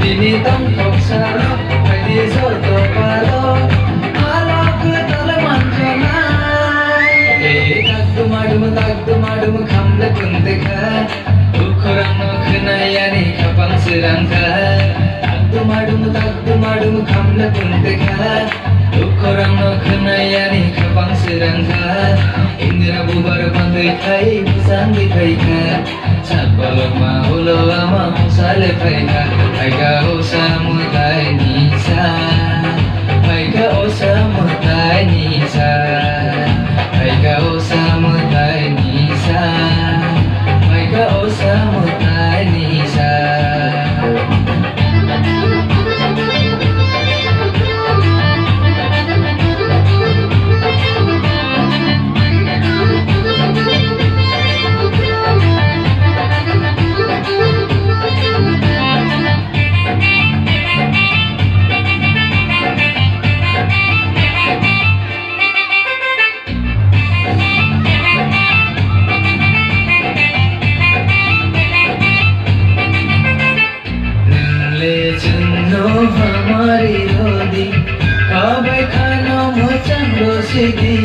Dinitangkap sa loob ay di sorto palo Alok talamanjanay Tagdumadum kamla kuntika Ukurang no kunayani kapang sirangka Tagdumadum kamla kuntika Ukurang no kunayani kapang sirangka Indra bubar pantai kai pisang di kaika Sabbalok mahulo ama sale paika Paika osa mutai nisa Paika osa mutai nisa Paika osa mutai nisa Paika osa mutai nisa हमारी रोदी काबे खानो मोचंगो सिदी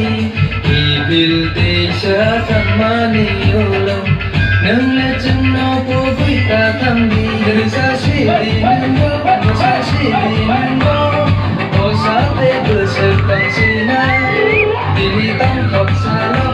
evil देशा तमानी YOLO नंगले चंगनो पोगुइता तंगी दरसा सिदी नंगो दरसा सिदी नंगो ओसाते बसर तंसिना दिली तंगकप सालो